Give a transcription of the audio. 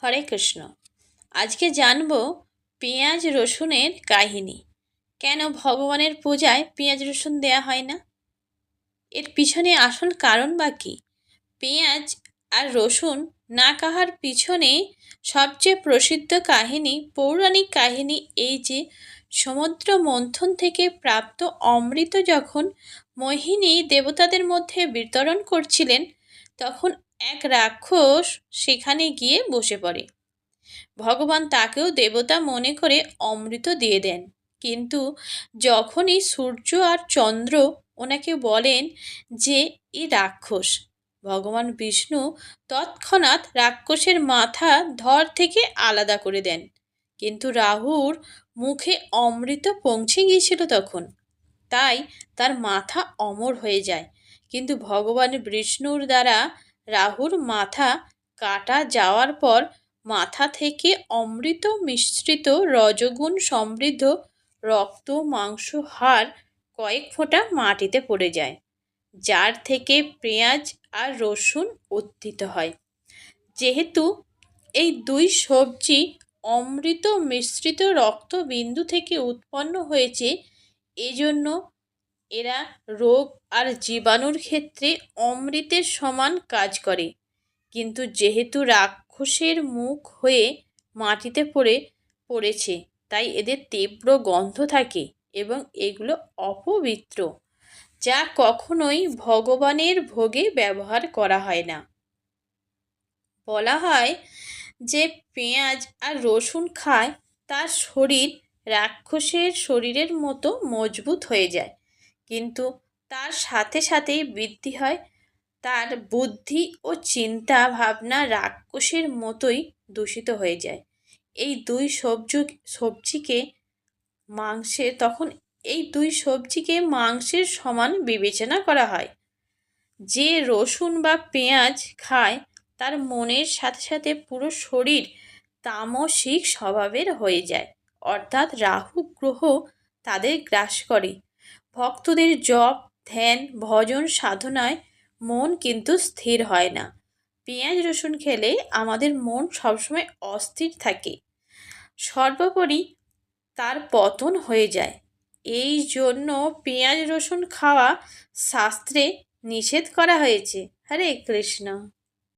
হরে কৃষ্ণ। আজকে জানব পেঁয়াজ রসুনের কাহিনী। কেন ভগবানের পূজায় পেঁয়াজ রসুন দেয়া হয় না? এর পিছনে আসল কারণ বা কী? পেঁয়াজ আর রসুন না খাওয়ার পিছনে সবচেয়ে প্রসিদ্ধ কাহিনী, পৌরাণিক কাহিনী এই যে সমুদ্র মন্থন থেকে প্রাপ্ত অমৃত যখন মোহিনী দেবতাদের মধ্যে বিতরণ করছিলেন, তখন এক রাক্ষস সেখানে গিয়ে বসে পড়ে। ভগবান তাকেও দেবতা মনে করে অমৃত দিয়ে দেন, কিন্তু যখনই সূর্য আর চন্দ্র ওনাকে বলেন যে এ রাক্ষস, ভগবান বিষ্ণু তৎক্ষণাৎ রাক্ষসের মাথা ধর থেকে আলাদা করে দেন। কিন্তু রাহুর মুখে অমৃত পৌঁছে গিয়েছিল তখন, তাই তার মাথা অমর হয়ে যায়। কিন্তু ভগবান বিষ্ণুর দ্বারা রাহুর মাথা কাটা যাওয়ার পর মাথা থেকে অমৃত মিশ্রিত রজগুণ সমৃদ্ধ রক্ত, মাংস, হাড় কয়েক ফোঁটা মাটিতে পড়ে যায়, যার থেকে পেঁয়াজ আর রসুন উত্থিত হয়। যেহেতু এই দুই সবজি অমৃত মিশ্রিত রক্তবিন্দু থেকে উৎপন্ন হয়েছে, এজন্য এরা রোগ আর জীবাণুর ক্ষেত্রে অমৃতের সমান কাজ করে। কিন্তু যেহেতু রাক্ষসের মুখ হয়ে মাটিতে পড়েছে, তাই এদের তীব্র গন্ধ থাকে এবং এগুলো অপবিত্র, যা কখনোই ভগবানের ভোগে ব্যবহার করা হয় না। বলা হয় যে পেঁয়াজ আর রসুন খায় তার শরীর রাক্ষসের শরীরের মতো মজবুত হয়ে যায়, কিন্তু তার সাথে সাথেই বৃদ্ধি হয় তার বুদ্ধি ও চিন্তা ভাবনা রাক্ষসের মতোই দূষিত হয়ে যায়। এই দুই সবজিকে মাংসের সমান বিবেচনা করা হয়। যে রসুন বা পেঁয়াজ খায় তার মনের সাথে সাথে পুরো শরীর তামসিক স্বভাবের হয়ে যায়, অর্থাৎ রাহু গ্রহ তাদের গ্রাস করে। ভক্তদের জপ, ধ্যান, ভজন সাধনায় মন কিন্তু স্থির হয় না। পেঁয়াজ রসুন খেলে আমাদের মন সবসময় অস্থির থাকে, সর্বোপরি তার পতন হয়ে যায়। এই জন্য পেঁয়াজ রসুন খাওয়া শাস্ত্রে নিষেধ করা হয়েছে। হরে কৃষ্ণ।